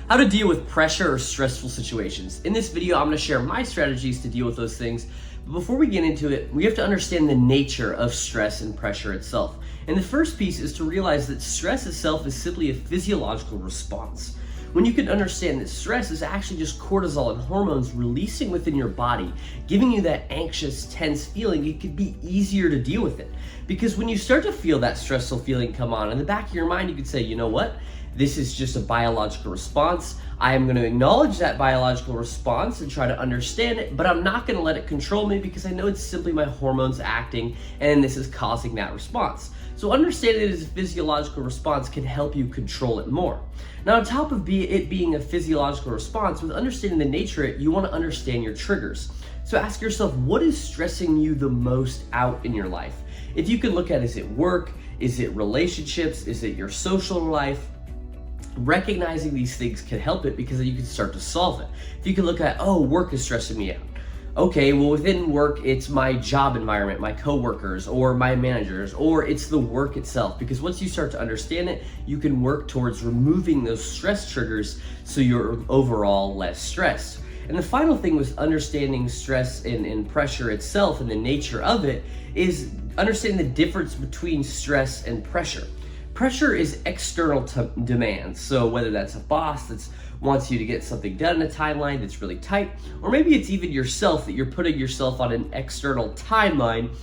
How to deal with pressure or stressful situations. In this video, I'm going to share my strategies to deal with those things. But before we get into it, we have to understand the nature of stress and pressure itself. And the first piece is to realize that stress itself is simply a physiological response. When you can understand that stress is actually just cortisol and hormones releasing within your body, giving you that anxious, tense feeling, it could be easier to deal with it. Because when you start to feel that stressful feeling come on, in the back of your mind, you could say, you know what? This is just a biological response. I am going to acknowledge that biological response and try to understand it, but I'm not going to let it control me because I know it's simply my hormones acting and this is causing that response. So understanding it as a physiological response can help you control it more. Now, on top of it being a physiological response, with understanding the nature of it, you want to understand your triggers. So ask yourself, what is stressing you the most out in your life? If you can look at, is it work? Is it relationships? Is it your social life? Recognizing these things can help it because then you can start to solve it. If you can look at, oh, work is stressing me out. Okay, well, within work, it's my job environment, my coworkers, or my managers, or it's the work itself. Because once you start to understand it, you can work towards removing those stress triggers so you're overall less stressed. And the final thing with understanding stress and pressure itself and the nature of it is understanding the difference between stress and pressure. Pressure is external demands. So whether that's a boss that wants you to get something done in a timeline that's really tight, or maybe it's even yourself that you're putting yourself on an external timeline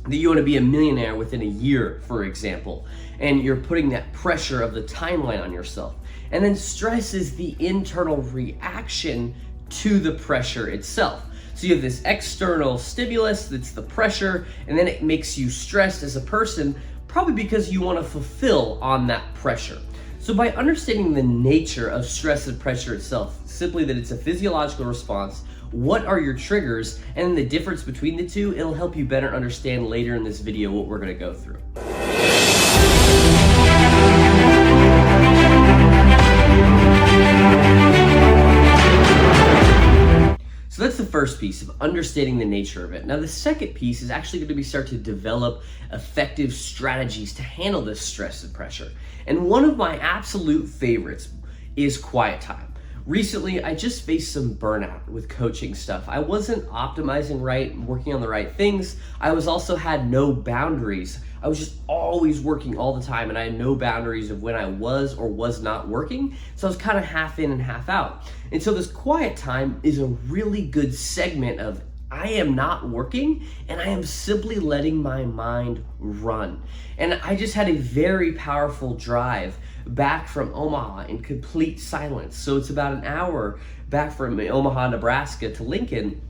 that you want to be a millionaire within a year, for example, and you're putting that pressure of the timeline on yourself. And then stress is the internal reaction to the pressure itself. So you have this external stimulus that's the pressure, and then it makes you stressed as a person, probably because you want to fulfill on that pressure. So by understanding the nature of stress and pressure itself, simply that it's a physiological response, what are your triggers, and the difference between the two, it'll help you better understand later in this video what we're going to go through. So that's the first piece of understanding the nature of it. Now the second piece is actually going to be start to develop effective strategies to handle this stress and pressure. And one of my absolute favorites is quiet time. Recently, I just faced some burnout with coaching stuff. I wasn't optimizing right, working on the right things. I also had no boundaries. I was just always working all the time, and I had no boundaries of when I was or was not working. So I was kind of half in and half out. And so this quiet time is a really good segment of I am not working and I am simply letting my mind run. And I just had a very powerful drive back from Omaha in complete silence. So it's about an hour back from Omaha, Nebraska to Lincoln.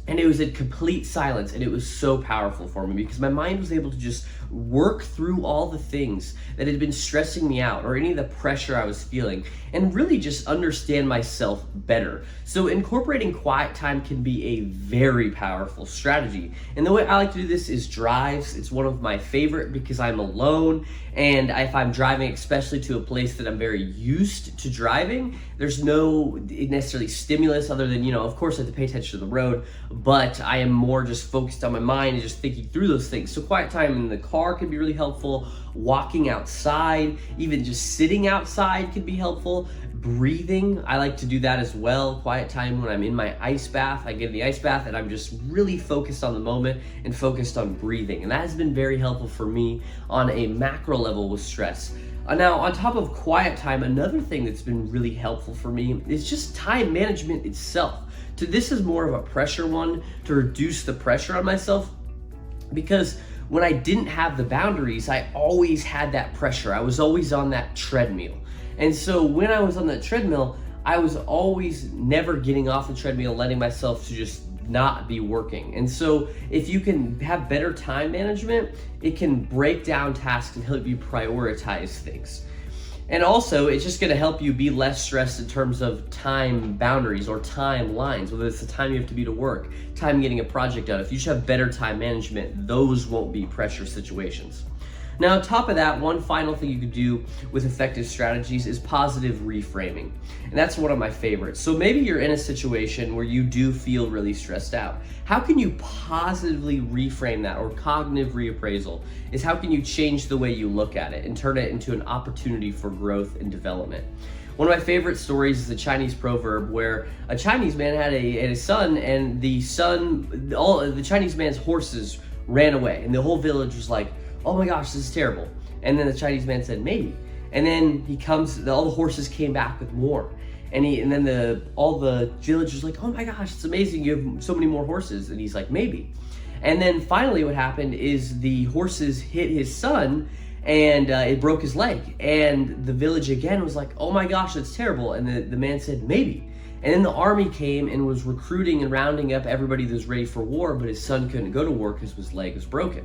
And it was in complete silence, and it was so powerful for me because my mind was able to just work through all the things that had been stressing me out or any of the pressure I was feeling and really just understand myself better. So incorporating quiet time can be a very powerful strategy. And the way I like to do this is drives. It's one of my favorite because I'm alone, and if I'm driving especially to a place that I'm very used to driving, there's no necessarily stimulus other than, of course I have to pay attention to the road, but I am more just focused on my mind and just thinking through those things. So quiet time in the car can be really helpful. Walking outside, even just sitting outside can be helpful. Breathing, I like to do that as well. Quiet time when I'm in my ice bath, I get in the ice bath and I'm just really focused on the moment and focused on breathing. And that has been very helpful for me on a macro level with stress. Now, on top of quiet time, another thing that's been really helpful for me is just time management itself. This is more of a pressure one to reduce the pressure on myself, because when I didn't have the boundaries, I always had that pressure. I was always on that treadmill. And so when I was on that treadmill, I was always never getting off the treadmill, letting myself to just not be working. And so if you can have better time management, it can break down tasks and help you prioritize things. And also, it's just going to help you be less stressed in terms of time boundaries or timelines, whether it's the time you have to be to work, time getting a project done. If you just have better time management, those won't be pressure situations. Now, on top of that, one final thing you could do with effective strategies is positive reframing. And that's one of my favorites. So maybe you're in a situation where you do feel really stressed out. How can you positively reframe that, or cognitive reappraisal is how can you change the way you look at it and turn it into an opportunity for growth and development? One of my favorite stories is a Chinese proverb where a Chinese man had a son, and all the Chinese man's horses ran away, and the whole village was like, "Oh my gosh, this is terrible." And then the Chinese man said, "Maybe." And then all the horses came back with more. And then all the village was like, "Oh my gosh, it's amazing, you have so many more horses." And he's like, "Maybe." And then finally what happened is the horses hit his son, and it broke his leg. And the village again was like, "Oh my gosh, that's terrible." And the man said, "Maybe." And then the army came and was recruiting and rounding up everybody that was ready for war, but his son couldn't go to war because his leg was broken.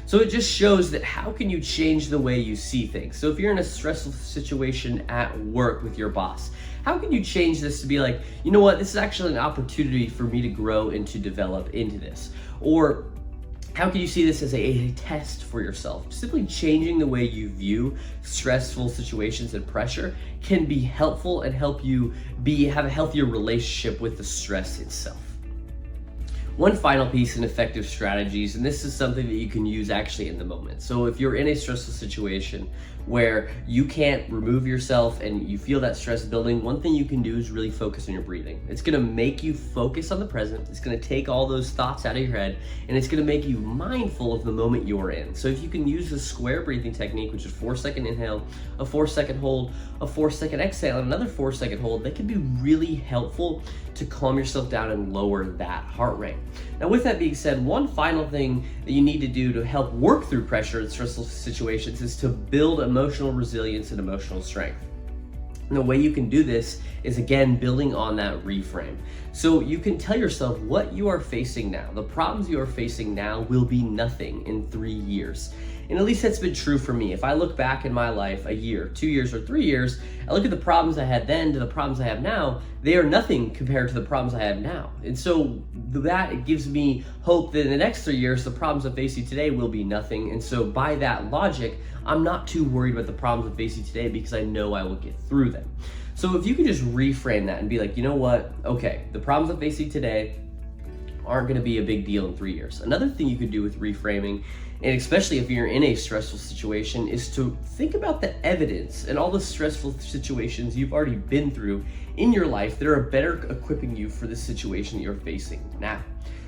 So it just shows that how can you change the way you see things? So if you're in a stressful situation at work with your boss, how can you change this to be like, you know what, this is actually an opportunity for me to grow and to develop into this? Or how can you see this as a test for yourself? Simply changing the way you view stressful situations and pressure can be helpful and help you have a healthier relationship with the stress itself. One final piece in effective strategies, and this is something that you can use actually in the moment. So if you're in a stressful situation where you can't remove yourself and you feel that stress building, one thing you can do is really focus on your breathing. It's gonna make you focus on the present. It's gonna take all those thoughts out of your head, and it's gonna make you mindful of the moment you're in. So if you can use the square breathing technique, which is 4-second inhale, a 4-second hold, a 4-second exhale, and another 4-second hold, that can be really helpful to calm yourself down and lower that heart rate. Now, with that being said, one final thing that you need to do to help work through pressure in stressful situations is to build emotional resilience and emotional strength. And the way you can do this is, again, building on that reframe. So you can tell yourself what you are facing now. The problems you are facing now will be nothing in 3 years. And at least that's been true for me. If I look back in my life a year, 2 years, or 3 years, I look at the problems I had then to the problems I have now, they are nothing compared to the problems I have now. And so that gives me hope that in the next 3 years, the problems I'm facing today will be nothing. And so by that logic, I'm not too worried about the problems I'm facing today because I know I will get through them. So if you can just reframe that and be like, you know what, okay, the problems I'm facing today aren't gonna be a big deal in 3 years. Another thing you could do with reframing, and especially if you're in a stressful situation, is to think about the evidence and all the stressful situations you've already been through in your life that are better equipping you for the situation that you're facing now.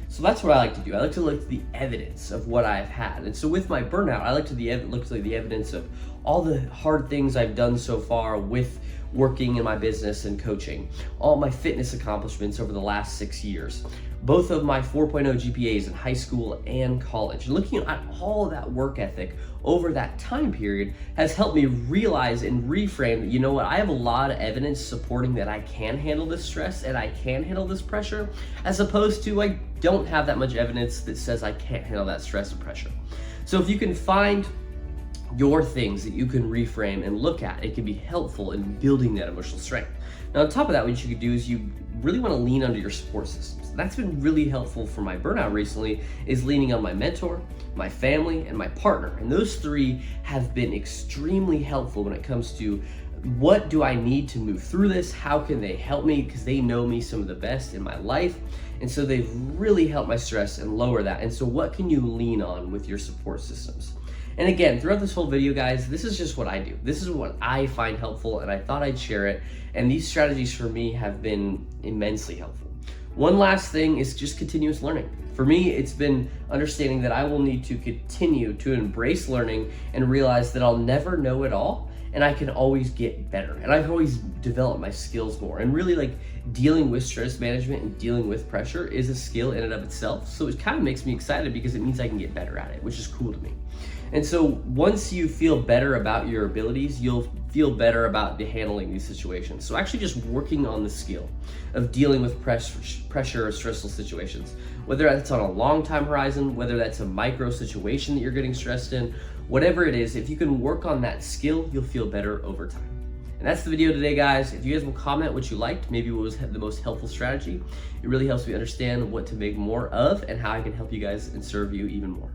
So that's what I like to do. I like to look at the evidence of what I've had. And so with my burnout, I like to look at the evidence of all the hard things I've done so far with working in my business and coaching, all my fitness accomplishments over the last 6 years, both of my 4.0 GPAs in high school and college. And looking at all of that work ethic over that time period has helped me realize and reframe that, you know what, I have a lot of evidence supporting that I can handle this stress and I can handle this pressure, as opposed to I don't have that much evidence that says I can't handle that stress and pressure. So if you can find your things that you can reframe and look at, it can be helpful in building that emotional strength. Now, on top of that, what you could do is you really want to lean onto your support systems. That's been really helpful for my burnout recently, is leaning on my mentor, my family, and my partner. And those three have been extremely helpful when it comes to what do I need to move through this? How can they help me? Because they know me some of the best in my life. And so they've really helped my stress and lower that. And so what can you lean on with your support systems? And again, throughout this whole video, guys, this is just what I do. This is what I find helpful, and I thought I'd share it. And these strategies for me have been immensely helpful. One last thing is just continuous learning. For me, it's been understanding that I will need to continue to embrace learning and realize that I'll never know it all, and I can always get better. And I can always develop my skills more. And really, like, dealing with stress management and dealing with pressure is a skill in and of itself. So it kind of makes me excited because it means I can get better at it, which is cool to me. And so once you feel better about your abilities, you'll feel better about handling these situations. So actually just working on the skill of dealing with pressure or stressful situations, whether that's on a long time horizon, whether that's a micro situation that you're getting stressed in, whatever it is, if you can work on that skill, you'll feel better over time. And that's the video today, guys. If you guys will comment what you liked, maybe what was the most helpful strategy, it really helps me understand what to make more of and how I can help you guys and serve you even more.